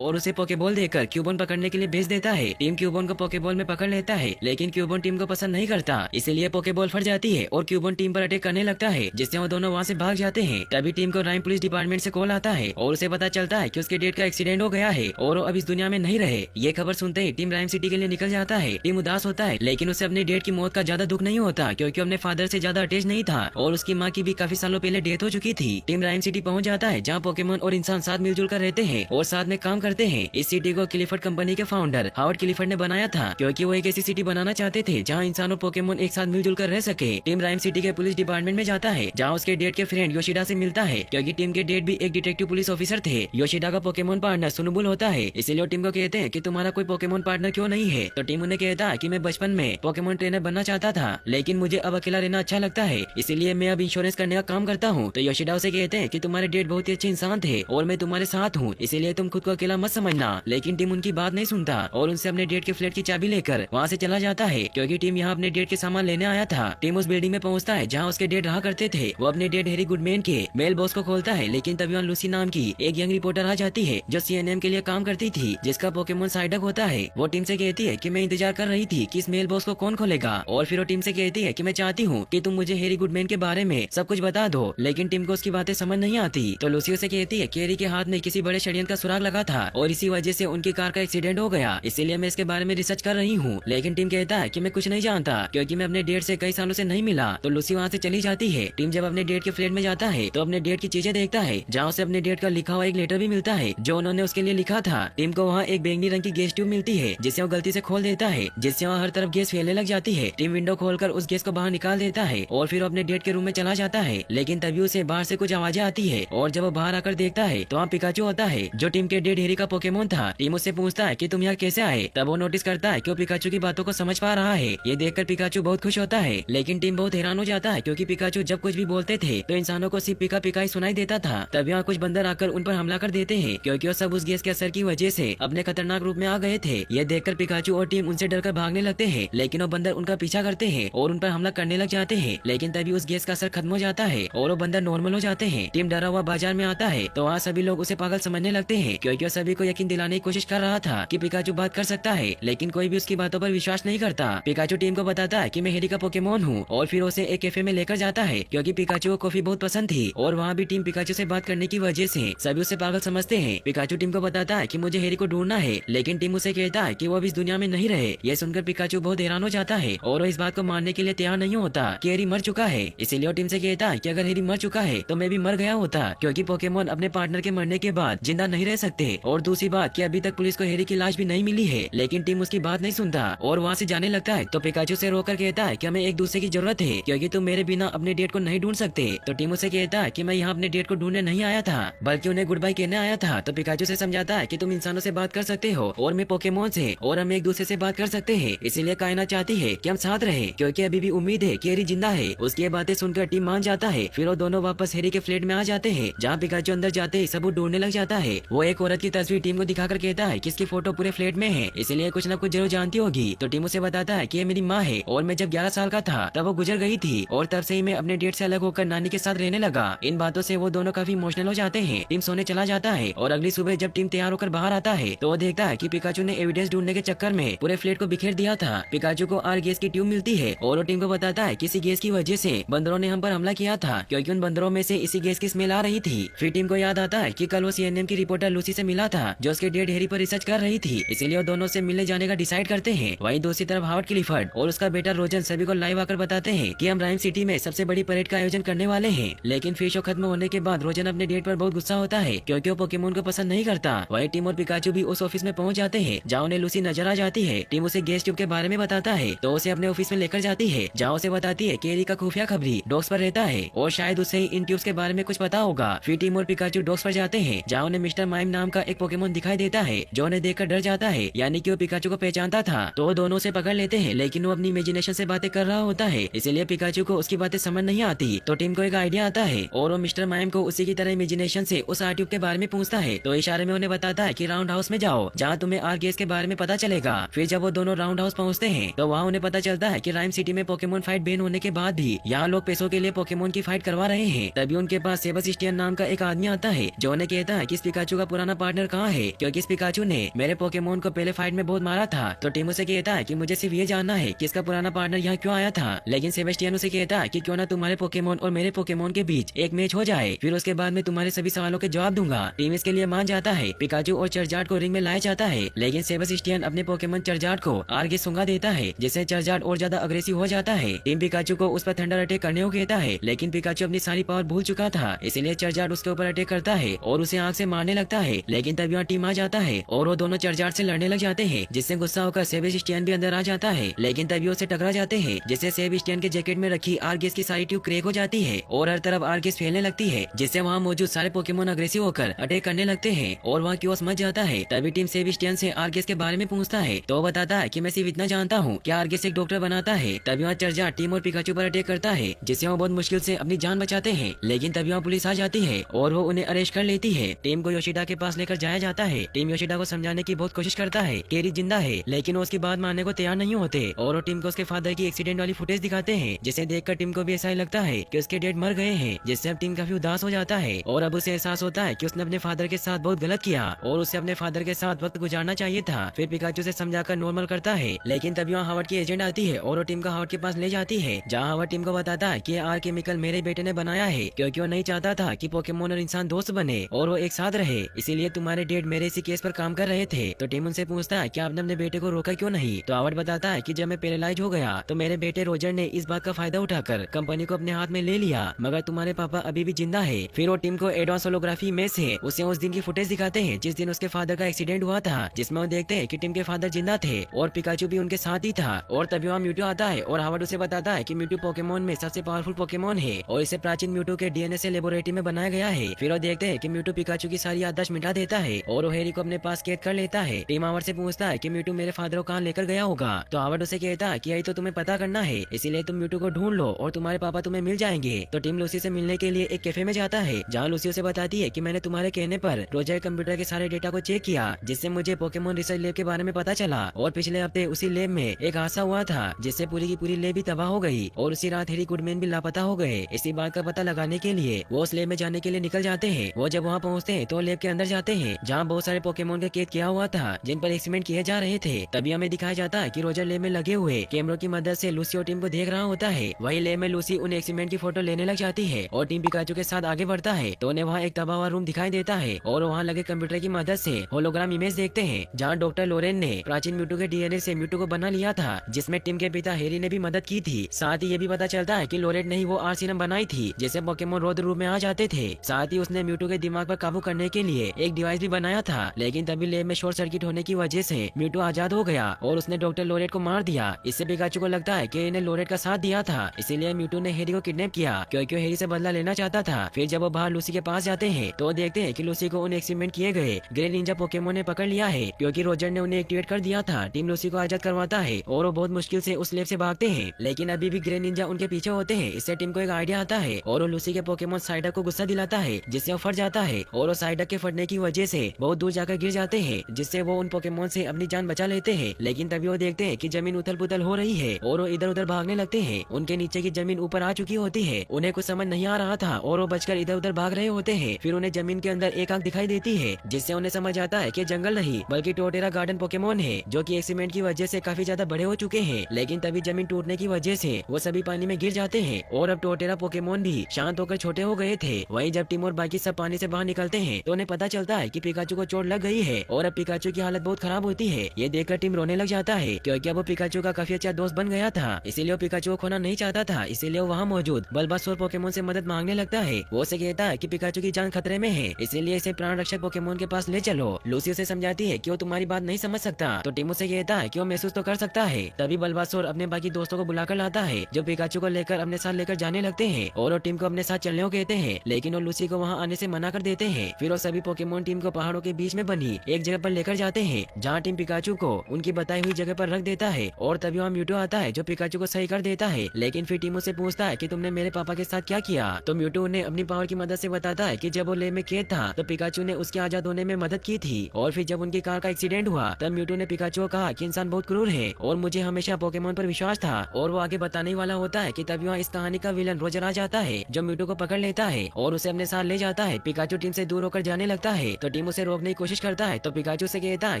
और उसे पोकेबॉल देकर क्यूबॉन पकड़ने के लिए भेज देता है। टीम क्यूबॉन को पोकेबॉल में पकड़ लेता है, लेकिन क्यूबॉन टीम को पसंद नहीं करता, इसीलिए पोकेबॉल फट जाती है और क्यूबॉन टीम पर अटैक करने लगता है, जिससे वो दोनों वहाँ से भाग जाते हैं। तभी टीम को राइम पुलिस डिपार्टमेंट से कॉल आता है और उसे पता चलता है कि उसके डेड का एक्सीडेंट हो गया है और वो अब इस दुनिया में नहीं रहे। ये खबर सुनते ही टीम राइम सिटी के लिए निकल जाता है। टीम उदास होता है, लेकिन उसे अपने डेड की मौत का ज्यादा दुख नहीं होता, क्योंकि अपने फादर से ज्यादा अटैच नहीं था और उसकी माँ की भी काफी सालों पहले डेथ हो चुकी थी। टीम राइम सिटी पहुंच जाता है, जहाँ पोकेमोन और इंसान साथ मिलजुल कर रहते हैं और साथ में काम करते हैं। इस सिटी को क्लिफर्ड कंपनी के फाउंडर हावर्ड क्लिफर्ड ने बनाया था, क्योंकि वो एक ऐसी सिटी बनाना चाहते थे जहाँ इंसान और पोकेमोन एक साथ मिलजुल कर रह सके। टीम राइम सिटी के पुलिस डिपार्टमेंट में जाता है, जहाँ उसके डेड के फ्रेंड योशिडा से मिलता है, क्योंकि टीम के डेड भी एक डिटेक्टिव पुलिस ऑफिसर थे। योशिडा का पोकेमोन पार्टनर सुनुबुल होता है, इसीलिए वो टीम को कहते हैं कि तुम्हारा कोई पोकेमोन पार्टनर क्यों नहीं है। तो टीम उन्हें कहता है कि मैं बचपन में पोकेमोन ट्रेनर बनना चाहता था, लेकिन मुझे अब अकेला रहना अच्छा लगता है, इसीलिए मैं अब इंश्योरेंस करने का काम करता हूँ। तो योशिडा उसे कहते हैं कि तुम्हारे डेड बहुत ही अच्छे इंसान थे और मैं तुम्हारे साथ हूँ, इसीलिए तुम खुद को अकेला मत समझना। लेकिन टीम उनकी बात नहीं सुनता और उनसे अपने डेड के फ्लैट की चाबी लेकर वहाँ से चला जाता है, क्योंकि टीम यहाँ अपने डेड के सामान लेने आया था। टीम उस बिल्डिंग में पहुँचता है जहाँ उसके डेड रहा करते थे। वो अपने डेड हैरी गुडमैन के मेल बॉक्स को खोलता है, लेकिन तभी वहाँ लूसी नाम की एक यंग रिपोर्टर आ जाती है, जो सीएनएम के लिए काम करती थी, जिसका पोकेमोन साइडक होता है। वो टीम से कहती है कि मैं इंतजार कर रही थी कि इस मेल बॉक्स को कौन खोलेगा, और फिर वो टीम से कहती है कि मैं चाहती हूँ कि तुम मुझे हैरी गुडमैन के बारे में सब कुछ बता दो, लेकिन टीम को उसकी बातें समझ नहीं आती। तो लूसी उसे कहती है कि हैरी के हाथ में किसी बड़े षड्यंत्र का सुराग लगा था और इसी वजह से उनकी कार का एक्सीडेंट हो गया, इसीलिए मैं इसके बारे में रिसर्च कर रही हूँ। लेकिन टीम कहता है कि मैं कुछ नहीं जानता, क्योंकि मैं अपने डेड से कई सालों से नहीं मिला। तो लूसी वहाँ से चली जाती है। टीम जब अपने डेड के फ्लैट में जाता है तो अपने डेड की चीजें देखता है, जहाँ उसे अपने डेड का लिखा हुआ एक लेटर भी मिलता है, जो उन्होंने उसके लिए लिखा था। टीम को वहाँ एक बैंगनी रंग की गैस ट्यूब मिलती है, जिसे वो गलती से खोल देता है, जिससे वहाँ हर तरफ गैस फैलने लग जाती है। टीम विंडो खोलकर उस गैस को बाहर निकाल देता है और फिर अपने डेड के रूम में चला जाता है, लेकिन तभी उसे बाहर से कुछ आवाजें आती है और जब वो बाहर आकर देखता है तो वहाँ पिकाचू होता है, जो टीम के डेड हैरी का पोकेमोन था। टीम उससे पूछता है कि तुम यहाँ कैसे आए। तब वो नोटिस करता है कि वो पिकाचू की बातों को समझ पा रहा है। ये देखकर पिकाचू बहुत खुश होता है, लेकिन टीम बहुत हैरान हो जाता है, क्योंकि पिकाचू जब कुछ भी बोलते थे तो इंसानों को सिर्फ पिका पिका ही सुनाई देता था। तब यहाँ कुछ बंदर आकर उन पर हमला कर देते हैं, क्योंकि वो सब उस गैस के असर की वजह से अपने खतरनाक रूप में आ गए थे। ये देखकर पिकाचू और टीम उनसे डरकर भागने लगते हैं, लेकिन वो बंदर उनका पीछा करते हैं और उन पर हमला करने लग जाते हैं। लेकिन तभी उस गैस का असर खत्म हो जाता है और वो बंदर नॉर्मल हो जाते हैं। टीम डरा हुआ बाजार में आता है तो वहाँ सभी लोग उसे पागल समझने लगते हैं, क्योंकि वो सभी को यकीन दिलाने की कोशिश कर रहा था कि पिकाचू बात कर सकता है, लेकिन कोई भी उसकी बातों पर विश्वास नहीं करता। पिकाचू टीम को बताता है कि मैं हैरी का पोकेमोन हूँ और फिर उसे एक कैफे में लेकर जाता है, क्योंकि पिकाचू को कॉफी बहुत पसंद थी और वहाँ भी टीम पिकाचू से बात करने की वजह से सभी उसे पागल समझते हैं। पिकाचू टीम को बताता है कि मुझे हैरी को ढूंढना है, लेकिन टीम उसे कहता है कि वो अब इस दुनिया में नहीं रहे। ये सुनकर पिकाचू बहुत हैरान हो जाता है और वो इस बात को मानने के लिए तैयार नहीं होता कि हैरी मर चुका है। इसीलिए वो टीम से कहता है कि अगर हैरी मर चुका है तो मैं भी मर गया होता, क्योंकि पोकेमोन अपने पार्टनर के मरने के बाद जिंदा नहीं रह सकते। और दूसरी बात कि अभी तक पुलिस को हैरी की लाश भी नहीं मिली है, लेकिन टीम उसकी बात नहीं सुनता और वहाँ से जाने लगता है। तो पिकाचू से रोकर कहता है कि हमें एक दूसरे की जरूरत है, क्योंकि तुम मेरे बिना अपने डेट को नहीं ढूंढ सकते। तो टीम उसे कहता है कि मैं यहाँ अपने डेट को ढूंढने नहीं आया था, बल्कि उन्हें गुड बाय कहने आया था। तो पिकाचू से समझाता है कि तुम इंसानों से बात कर सकते हो और मैं पोकेमोन से, और हम एक दूसरे से बात कर सकते हैं, इसीलिए कायनात चाहती है कि हम साथ रहे, क्योंकि अभी भी उम्मीद है कि हैरी जिंदा है। उसकी बातें सुनकर टीम मान जाता है। फिर वो दोनों वापस हैरी के फ्लैट में आ जाते हैं, जहाँ पिकाचू अंदर जाते ही सबूत ढूंढने लग जाता है। वो एक औरत की तस्वीर टीम को दिखाकर कहता है कि इसकी फोटो पूरे फ्लैट में है, इसलिए कुछ न कुछ जरूर जानती होगी। तो टीम उसे बताता है कि ये मेरी माँ है और मैं जब 11 साल का था तब वो गुजर गई थी, और तब से ही मैं अपने डेट से अलग होकर नानी के साथ रहने लगा। इन बातों से वो दोनों काफी इमोशनल हो जाते हैं। टीम सोने चला जाता है और अगली सुबह जब टीम तैयार होकर बाहर आता है तो वो देखता है कि पिकाचू ने एविडेंस ढूंढने के चक्कर में पूरे फ्लैट को बिखेर दिया था। पिकाचू को आर गैस की ट्यूब मिलती है और वो टीम को बताता है कि इसी गैस की वजह से बंदरों ने हम पर हमला किया था, क्योंकि उन बंदरों में से इसी गैस की स्मेल आ रही थी। फिर टीम को याद आता है कि कल वो सीएनएम की रिपोर्टर लूसी से मिला था, जो उसके डेड हैरी पर रिसर्च कर रही थी, इसलिए वो दोनों से मिलने जाने का डिसाइड करते हैं। वहीं दूसरी तरफ हावर्ड क्लिफर्ड और उसका बेटा रोजन सभी को लाइव आकर बताते हैं कि हम राइम सिटी में सबसे बड़ी परेड का आयोजन करने वाले हैं। लेकिन फिर शो खत्म होने के बाद रोजन अपने डेट पर बहुत गुस्सा होता है, क्योंकि वो पोकेमोन को पसंद नहीं करता। वहीं टीम और पिकाचू भी उस ऑफिस में पहुंच जाते हैं, जहाँ उन्हें लूसी नजर आ जाती है। टीम उसे गैस ट्यूब के बारे में बताता है तो उसे अपने ऑफिस में लेकर जाती है, जहाँ उसे बताती है कि हैरी का खुफिया खबरी डॉग्स पर रहता है और शायद उसे इन ट्यूब्स के बारे में कुछ पता होगा। फिर टीम और पिकाचू डॉग्स पर जाते हैं, जहाँ उन्हें मिस्टर माइम नाम का एक पोकेमोन दिखाई देता है, जो उन्हें देखकर डर जाता है, यानी कि वो पिकाचू को पहचानता था। तो वो दोनों से पकड़ लेते हैं, लेकिन वो अपनी इमेजिनेशन से बातें कर रहा होता है, इसलिए पिकाचू को उसकी बातें समझ नहीं आती। तो टीम को एक आइडिया आता है और वो मिस्टर माइम को उसी की तरह इमेजिनेशन से उस आर ट्यूब के बारे में पूछता है। तो इशारे में उन्हें बताता है कि राउंड हाउस में जाओ, जहाँ तुम्हें आर गैस के बारे में पता चलेगा। फिर जब वो दोनों राउंड हाउस पहुँचते हैं तो वहाँ उन्हें पता चलता है कि राइम सिटी में पोकेमोन फाइट बैन होने के बाद भी यहाँ लोग पैसों के लिए पोकेमोन की फाइट करवा रहे हैं। तभी उनके पास सेबस्टियन नाम का एक आदमी आता है, जो उन्हें कहता है कि इस पिकाचू का पुराना पार्टनर पार्टनर कहाँ है, क्योंकि इस पिकाचू ने मेरे पोकेमोन को पहले फाइट में बहुत मारा था। तो टीम उसे कहता है कि मुझे सिर्फ ये जानना है कि इसका पुराना पार्टनर यहाँ क्यों आया था। लेकिन सेबेस्टियन उसे कहता है कि क्यों ना तुम्हारे पोकेमोन और मेरे पोकेमोन के बीच एक मैच हो जाए, फिर उसके बाद मैं तुम्हारे सभी सवालों के जवाब दूंगा। टीम इसके लिए मान जाता है। पिकाचू और चरजार्ड को रिंग में लाया जाता है, लेकिन सेबेस्टियन अपने पोकेमोन चरजार्ड को आगे सूंघा देता है, जिससे चरजार्ड और ज्यादा अग्रेसिव हो जाता है। टीम पिकाचू को उस पर थंडर अटैक करने को कहता है, लेकिन पिकाचू अपनी सारी पावर भूल चुका था, इसलिए चरजार्ड उसके ऊपर अटैक करता है और उसे आग से मारने लगता है। लेकिन तब यहाँ टीम आ जाता है और वो दोनों चरजार्ड से लड़ने लग जाते हैं, जिससे गुस्सा होकर सेबेस्टियन भी अंदर आ जाता है। लेकिन तभी उसे टकरा जाते हैं, जिससे सेबेस्टियन के जैकेट में रखी आर्गिस की सारी ट्यूब क्रैक हो जाती है और हर तरफ आर्गिस फैलने लगती है, जिससे वहाँ मौजूद सारे पोकेमोन अग्रेसिव होकर अटैक करने लगते हैं और वहाँ क्योस मच जाता है। तभी टीम सेबेस्टियन से आर्गिस के बारे में पूछता है, तो बताता है कि मैं सिर्फ इतना जानता हूँ कि आर्गिस एक डॉक्टर बनाता है। तभी वहाँ चरजार्ड टीम और पिकाचू पर अटैक करता है, जिससे वो बहुत मुश्किल से अपनी जान बचाते हैं। लेकिन तभी वहाँ पुलिस आ जाती है और वो उन्हें अरेस्ट कर लेती है। टीम को योशिडा के पास लेकर जाया जाता है। टीम योशिडा को समझाने की बहुत कोशिश करता है कि एरी जिंदा है, लेकिन वो उसकी बात मानने को तैयार नहीं होते और वो टीम को उसके फादर की एक्सीडेंट वाली फुटेज दिखाते हैं, जिसे देखकर टीम को भी ऐसा ही लगता है कि उसके डैड मर गए हैं, जिससे अब टीम काफी उदास हो जाता है और अब उसे एहसास होता है कि उसने अपने फादर के साथ बहुत गलत किया और उसे अपने फादर के साथ वक्त गुजारना चाहिए था। फिर पिकाचू से समझाकर नॉर्मल करता है, लेकिन तभी वहाँ हावर्ड की एजेंट आती है और वो टीम को हावर्ड के पास ले जाती है, जहाँ हावर्ड टीम को बताता है कि आर केमिकल मेरे बेटे ने बनाया है, क्योंकि वो नहीं चाहता था कि पोकेमोन और इंसान दोस्त बने और वो एक साथ रहे, इसीलिए तुम्हारे डैड मेरे इसी केस पर काम कर रहे थे। तो टीम उनसे पूछता है कि आपने अपने बेटे को रोका क्यों नहीं। तो हावर्ड बताता है कि जब मैं पैरालाइज हो गया तो मेरे बेटे रोजर ने इस बात का फायदा उठाकर कंपनी को अपने हाथ में ले लिया, मगर तुम्हारे पापा अभी भी जिंदा है। फिर वो टीम को एडवांस होलोग्राफी में से उसे उस दिन की फुटेज दिखाते हैं जिस दिन उसके फादर का एक्सीडेंट हुआ था, जिसमें वो देखते हैं कि टीम के फादर जिंदा थे और पिकाचू भी उनके साथ ही था। और तभी वहाँ म्यूटू आता है और हावर्ड उसे बताता है कि म्यूटू पोकेमोन में सबसे पावरफुल पोकेमोन है और इसे प्राचीन म्यूटू के डीएनए से लेबोरेटरी में बनाया गया है। फिर वो देखते हैं कि म्यूटू पिकाचू की सारी याददाश्त मिटा देता है और वो हैरी को अपने पास कैद कर लेता है। टीम हावर्ड से पूछता है कि म्यूटू मेरे फादर को कहाँ लेकर गया होगा। तो हावर्ड उसे कहता है कि यही तो तुम्हें पता करना है, इसीलिए तुम म्यूटू को ढूंढ लो और तुम्हारे पापा तुम्हें मिल जाएंगे। तो टीम लूसी से मिलने के लिए एक कैफे में जाता है, जहाँ लूसी उसे बताती है कि मैंने तुम्हारे कहने पर रोजर कंप्यूटर के सारे डेटा को चेक किया, जिससे मुझे पोकेमोन रिसर्च लैब के बारे में पता चला और पिछले हफ्ते उसी लैब में एक हादसा हुआ था, जिससे पूरी की पूरी लैब भी तबाह हो गई और उसी रात हैरी गुडमैन भी लापता हो गए। इसी बात का पता लगाने के लिए वो उस लैब में जाने के लिए निकल जाते हैं। वो जब वहाँ पहुँचते हैं तो लैब के अंदर जाते हैं, जहाँ बहुत सारे पोकेमोन का कैद किया हुआ था, जिन पर एक्सपेरिमेंट किए जा रहे थे। तभी हमें दिखाया जाता है कि रोजर लैब में लगे हुए कैमरों की मदद से लूसी और टीम को देख रहा होता है। वही लैब में लूसी उन एक्सपेरिमेंट की फोटो लेने लग जाती है और टीम पिकाचू के साथ आगे बढ़ता है। तो उन्हें वहाँ एक तबाह हुआ रूम दिखाई देता है और वहाँ लगे कंप्यूटर की मदद से होलोग्राम इमेज देखते हैं, जहाँ डॉक्टर लोरेन ने प्राचीन म्यूटू के डीएनए से म्यूटू को बना लिया था, जिसमें टीम के पिता हैरी ने भी मदद की थी। साथ ही ये भी पता चलता है कि लोरेन ने ही वो आर सीरम बनाई थी, जिससे पोकेमोन रौद्र रूप में आ जाते थे। साथ ही उसने म्यूटू के दिमाग पर काबू करने के लिए एक डिवाइस भी बनाया था, लेकिन तभी लैब में शॉर्ट सर्किट होने की वजह से म्यूटू आजाद हो गया और उसने डॉक्टर लोरेट को मार दिया। इससे पिकाचू को लगता है कि इन्हें लोरेट का साथ दिया था, इसीलिए म्यूटू ने हैरी को किडनैप किया, क्योंकि वो हैरी से बदला लेना चाहता था। फिर जब वो बाहर लूसी के पास जाते हैं तो देखते हैं कि लूसी को उन एक्सपेरिमेंट किए गए ग्रे निंजा पोकेमोन ने पकड़ लिया है, क्योंकि रोजर ने उन्हें एक्टिवेट कर दिया था। टीम लूसी को आजाद करवाता है और वो बहुत मुश्किल से उस लैब से भागते हैं, लेकिन अभी भी ग्रे निंजा उनके पीछे होते हैं। इससे टीम को एक आइडिया आता है और वो लूसी के पोकेमोन साइडक को गुस्सा दिलाता है, जिससे वो फट जाता है और वो साइडक के फटने की वजह से बहुत दूर जाकर गिर जाते हैं, जिससे वो उन पोकेमोन से अपनी जान बचा लेते हैं। लेकिन तभी वो देखते हैं कि जमीन उथल पुथल हो रही है और वो इधर उधर भागने लगते हैं। उनके नीचे की जमीन ऊपर आ चुकी होती है, उन्हें कुछ समझ नहीं आ रहा था और वो बचकर इधर उधर भाग रहे होते हैं। फिर उन्हें जमीन के अंदर एक आंख दिखाई देती है, जिससे उन्हें समझ आता है कि जंगल नहीं बल्कि टोटेरा गार्डन पोकेमोन है, जो कि एक्सीडेंट की वजह से काफी ज्यादा बड़े हो चुके हैं। लेकिन तभी जमीन टूटने की वजह से वो सभी पानी में गिर जाते हैं और अब टोटेरा पोकेमोन भी शांत होकर छोटे हो गए थे। वहीं जब टीम और बाकी सब पानी से बाहर निकलते हैं तो उन्हें पता चलता है कि पिकाचू को चोट लग गई है और अब पिकाचू की हालत बहुत खराब होती है। ये देखकर टीम रोने लग जाता है, क्योंकि अब वो पिकाचू का काफी अच्छा दोस्त बन गया था, इसीलिए वो पिकाचू को खोना नहीं चाहता था। इसीलिए वो वहाँ मौजूद बल्बासोर पोकेमोन से मदद मांगने लगता है। वो उसे कहता है कि पिकाचू की जान खतरे में है, इसीलिए इसे प्राण रक्षक पोकेमोन के पास ले चलो। लूसी उसे समझाती है कि वो तुम्हारी बात नहीं समझ सकता, तो टीम उसे कहता है कि वो महसूस तो कर सकता है। तभी बल्बासोर अपने बाकी दोस्तों को बुलाकर लाता है, जो पिकाचू को लेकर अपने साथ लेकर जाने लगते हैं और वो टीम को अपने साथ चलने को कहते हैं, लेकिन वो लूसी को वहाँ आने से मना कर देते हैं। फिर वो सभी पोकेमोन टीम को पहाड़ों के बीच में बनी एक जगह पर लेकर जाते हैं, जहाँ टीम पिकाचू को उनकी बताई हुई जगह पर रख देता है और तभी वहाँ म्यूटू आता है, जो पिकाचू को सही कर देता है। लेकिन फिर टीम उसे पूछता है कि तुमने मेरे पापा के साथ क्या किया। तो म्यूटू उन्हें अपनी पावर की मदद से बताता है कि जब वो लेब में कैद था तो पिकाचू ने उसके आजाद होने में मदद की थी, और फिर जब उनकी कार का एक्सीडेंट हुआ तब म्यूटू ने पिकाचू को कहा कि इंसान बहुत क्रूर है और मुझे हमेशा पोकेमोन पर विश्वास था। और वो आगे बताने वाला होता है कि तभी वहाँ इस कहानी का विलन रोजर आ जाता है, जो म्यूटू को पकड़ लेता है और उसे अपने साथ ले जाता है। पिकाचू टीम से दूर होकर जाने लगता है तो टीम उसे रोकने की कोशिश करता है तो पिकाचू से कहता है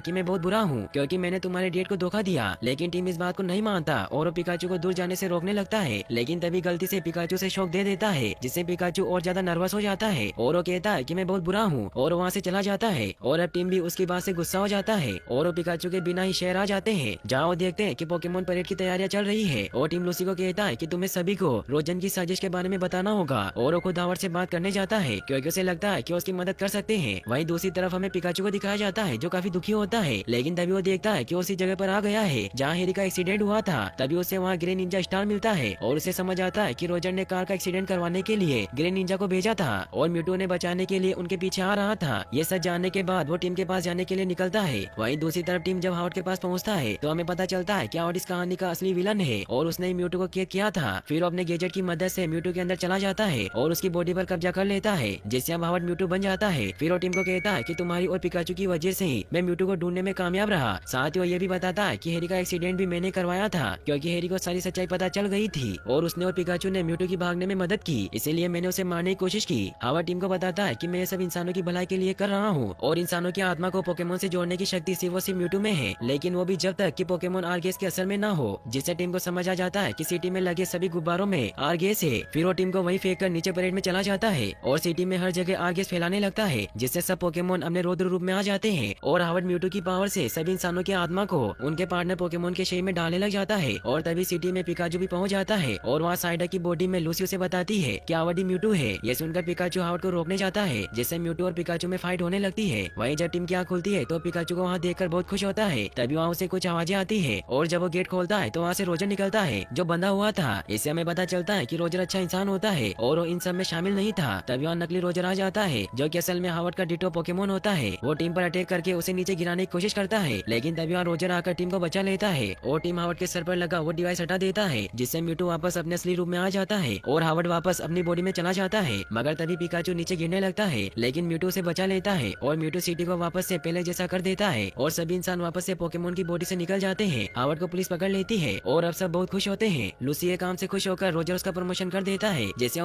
कि मैं बहुत बुरा हूँ क्योंकि मैंने तुम्हारे डेट को धोखा दिया, लेकिन टीम इस बात को नहीं मानता और वो पिकाचू को दूर जाने से रोकने लगता है, लेकिन तभी गलती से पिकाचू से शॉक दे देता है जिससे पिकाचू और ज्यादा नर्वस हो जाता है और वो कहता है कि मैं बहुत बुरा हूँ और वहाँ से चला जाता है। और अब टीम भी उसकी बात से गुस्सा हो जाता है और वो पिकाचू के बिना ही शहर आ जाते हैं जहाँ वो देखते हैं कि पोकेमोन परेड की तैयारियां चल रही है और टीम लूसी को कहता है कि तुम्हें सभी को रोजन की साजिश के बारे में बताना होगा और वो खुद हावर्ड से बात करने जाता है क्योंकि उसे लगता है कि उसकी मदद कर सकते हैं। वहीं दूसरी तरफ हमें पिकाचू को दिखाया जाता है जो काफी दुखी होता है, लेकिन तभी वो देखता है कि उसी जगह पर आ गया है जहाँ हेरी का एक्सीडेंट हुआ था। तभी उसे वहाँ ग्रे निंजा स्टार मिलता है और उसे समझ आता है कि रोजर ने कार का एक्सीडेंट करवाने के लिए ग्रे निंजा को भेजा था और म्यूटू ने बचाने के लिए उनके पीछे आ रहा था। ये सच जानने के बाद वो टीम के पास जाने के लिए निकलता है। वहीं दूसरी तरफ टीम जब हावर्ड के पास पहुँचता है तो हमें पता चलता है कि हावर्ड इस कहानी का असली विलन है और उसने म्यूटू को कैद किया था। फिर वो अपने गैजेट की मदद से म्यूटू के अंदर चला जाता है और उसकी बॉडी पर कब्जा कर लेता है जिससे अब हावर्ड म्यूटू बन जाता है। फिर वो टीम को कहता है कि तुम्हारी और पिकाचू की वजह से ही मैं म्यूटू को ढूंढने में कामयाब रहा। साथ ही वो ये भी बताता है कि हेरी का एक्सीडेंट भी मैंने करवाया था क्योंकि हेरी को सारी सच्चाई पता चल गई थी और उसने और पिकाचू ने म्यूटू की भागने में मदद की, इसीलिए मैंने उसे मारने की कोशिश की। हावर्ड टीम को बताता है कि मैं ये सब इंसानों की भलाई के लिए कर रहा हूँ और इंसानों की आत्मा को पोकेमोन से जोड़ने की शक्ति सिर्फ और सिर्फ म्यूटू में है, लेकिन वो भी जब तक कि पोकेमोन आर्गेस के असर में ना हो, जिससे टीम को समझ आ जाता है कि सिटी में लगे सभी गुब्बारों में आर्गेस है। फिर वो टीम को वहीं फेंक कर नीचे परेड में चला जाता है और सिटी में हर जगह आर्गेस फैलाने लगता है जिससे सब पोकेमोन अपने रौद्र रूप में आ जाते हैं और हावर्ड म्यूटू की पावर से सभी इंसानों की आत्मा को उनके पार्टनर पोकेमोन के शरीर में डालने लग जाता है। और तभी सिटी में पिकाचू भी पहुंच जाता है और वहाँ साइडा की बॉडी में लूसी उसे बताती है कि हावर्ड ही म्यूटू है। ये सुनकर पिकाचू हावर्ड को रोकने जाता है जिससे म्यूटू और पिकाचू में फाइट होने लगती है। वहीं जब टीम की आँख खुलती है तो पिकाचू को वहाँ देखकर बहुत खुश होता है। तभी वहाँ उसे कुछ आवाजें आती है और जब वो गेट खोलता है तो वहाँ से रोजर निकलता है जो बंधा हुआ था। इससे हमें पता चलता है कि रोजर अच्छा इंसान होता है और वो इन सब में शामिल नहीं था। तभी वहाँ नकली रोजर आ जाता है जो कि असल में हावर्ड का डिटो पोकेमोन होता है। वो टीम पर अटैक करके उसे नीचे गिराने की कोशिश करता है, लेकिन तभी वहाँ रोजर आकर टीम को बचा लेता है और टीम हावर्ड के सर पर लगा वो डिवाइस हटा देता है जिससे म्यूटू वापस अपने असली रूप में आ जाता है और हावर्ड वापस अपनी बॉडी में चला जाता है। मगर तभी पिकाचू नीचे गिरने लगता है, लेकिन म्यूटू उसे बचा लेता है और म्यूटू सिटी को वापस से पहले जैसा कर देता है और सभी इंसान वापस से पोकेमोन की बॉडी से निकल जाते हैं। हावर्ड को पुलिस पकड़ लेती है और अब सब बहुत खुश होते हैं। लूसी ये काम से खुश होकर रोजर उसका प्रमोशन कर देता है जिससे